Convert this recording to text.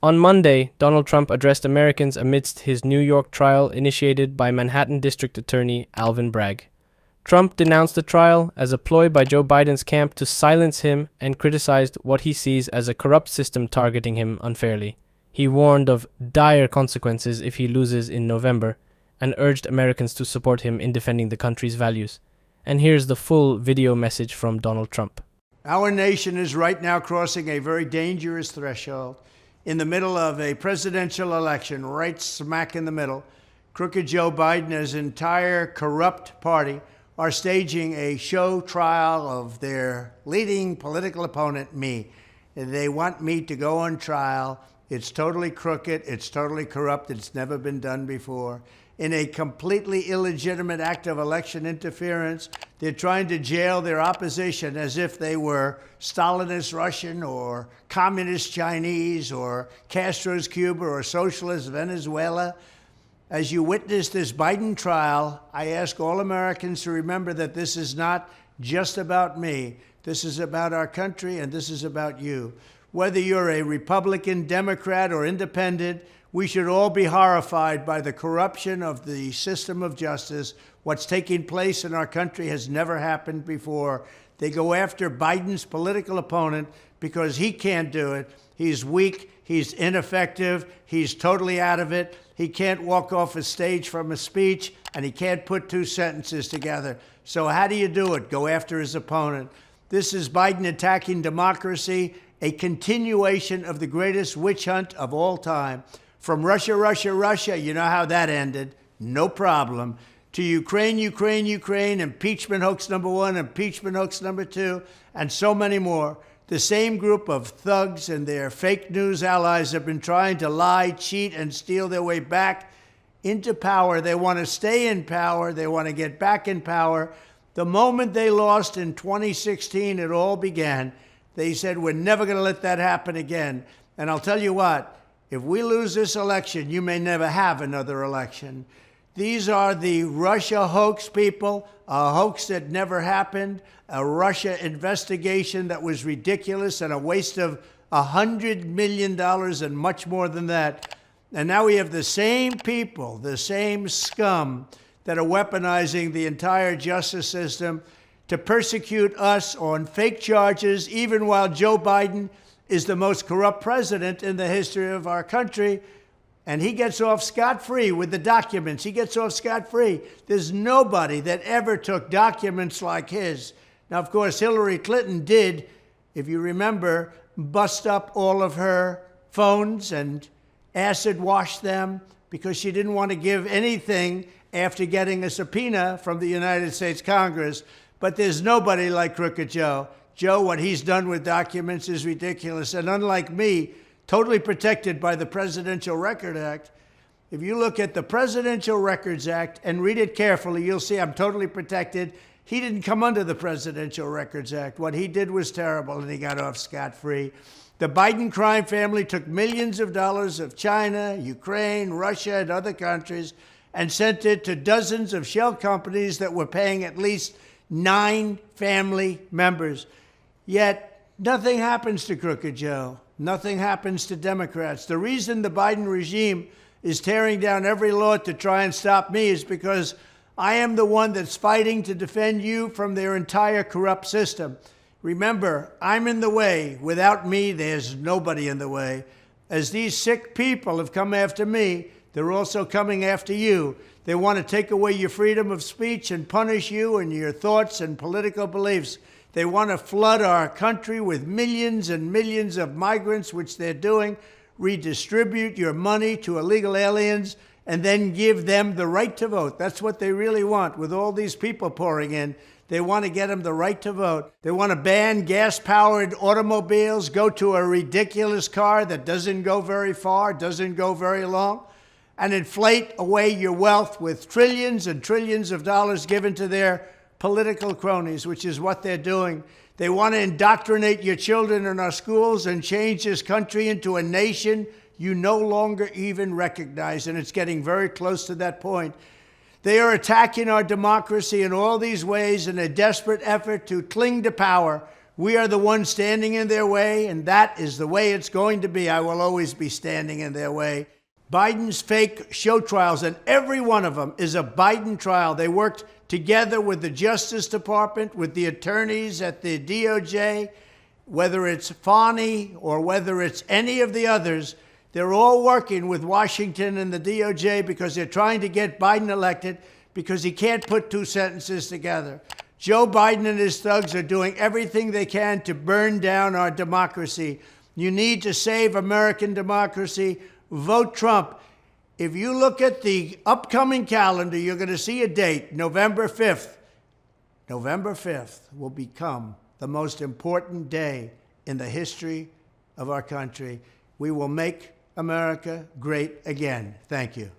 On Monday, Donald Trump addressed Americans amidst his New York trial initiated by Manhattan District Attorney Alvin Bragg. Trump denounced the trial as a ploy by Joe Biden's camp to silence him and criticized what he sees as a corrupt system targeting him unfairly. He warned of dire consequences if he loses in November and urged Americans to support him in defending the country's values. And here's the full video message from Donald Trump. Our nation is right now crossing a very dangerous threshold. In the middle of a presidential election, right smack in the middle, crooked Joe Biden and his entire corrupt party are staging a show trial of their leading political opponent, me. They want me to go on trial. It's totally crooked. It's totally corrupt. It's never been done before. In a completely illegitimate act of election interference, they're trying to jail their opposition as if they were Stalinist Russian or communist Chinese or Castro's Cuba or socialist Venezuela. As you witness this Biden trial, I ask all Americans to remember that this is not just about me. This is about our country, and this is about you. Whether you're a Republican, Democrat, or independent, we should all be horrified by the corruption of the system of justice. What's taking place in our country has never happened before. They go after Biden's political opponent because he can't do it. He's weak. He's ineffective. He's totally out of it. He can't walk off a stage from a speech, and he can't put two sentences together. So how do you do it? Go after his opponent. This is Biden attacking democracy, a continuation of the greatest witch hunt of all time. From Russia, Russia, Russia, you know how that ended. No problem. To Ukraine, Ukraine, Ukraine, impeachment hoax number 1, impeachment hoax number 2, and so many more. The same group of thugs and their fake news allies have been trying to lie, cheat, and steal their way back into power. They want to stay in power. They want to get back in power. The moment they lost in 2016, it all began. They said, we're never going to let that happen again. And I'll tell you what, if we lose this election, you may never have another election. These are the Russia hoax people, a hoax that never happened, a Russia investigation that was ridiculous and a waste of $100 million and much more than that. And now we have the same people, the same scum that are weaponizing the entire justice system to persecute us on fake charges, even while Joe Biden is the most corrupt president in the history of our country, and he gets off scot-free with the documents. He gets off scot-free. There's nobody that ever took documents like his. Now, of course, Hillary Clinton did, if you remember, bust up all of her phones and acid wash them because she didn't want to give anything after getting a subpoena from the United States Congress. But there's nobody like Crooked Joe. Joe, what he's done with documents is ridiculous. And unlike me, totally protected by the Presidential Record Act. If you look at the Presidential Records Act and read it carefully, you'll see I'm totally protected. He didn't come under the Presidential Records Act. What he did was terrible, and he got off scot-free. The Biden crime family took millions of dollars of China, Ukraine, Russia, and other countries and sent it to dozens of shell companies that were paying at least 9 family members. Yet, nothing happens to Crooked Joe. Nothing happens to Democrats. The reason the Biden regime is tearing down every law to try and stop me is because I am the one that's fighting to defend you from their entire corrupt system. Remember, I'm in the way. Without me, there's nobody in the way. As these sick people have come after me, they're also coming after you. They want to take away your freedom of speech and punish you and your thoughts and political beliefs. They want to flood our country with millions and millions of migrants, which they're doing, redistribute your money to illegal aliens, and then give them the right to vote. That's what they really want. With all these people pouring in, they want to get them the right to vote. They want to ban gas-powered automobiles, go to a ridiculous car that doesn't go very far, doesn't go very long, and inflate away your wealth with trillions and trillions of dollars given to their political cronies, which is what they're doing. They want to indoctrinate your children in our schools and change this country into a nation you no longer even recognize, and it's getting very close to that point. They are attacking our democracy in all these ways in a desperate effort to cling to power We are the ones standing in their way, and that is the way it's going to be. I will always be standing in their way. Biden's fake show trials, and every one of them is a Biden trial. They worked together with the Justice Department, with the attorneys at the DOJ, whether it's felony or whether it's any of the others. They're all working with Washington and the DOJ because they're trying to get Biden elected because he can't put two sentences together. Joe Biden and his thugs are doing everything they can to burn down our democracy. You need to save American democracy. Vote Trump. If you look at the upcoming calendar, you're going to see a date, November 5th. November 5th will become the most important day in the history of our country. We will make America great again. Thank you.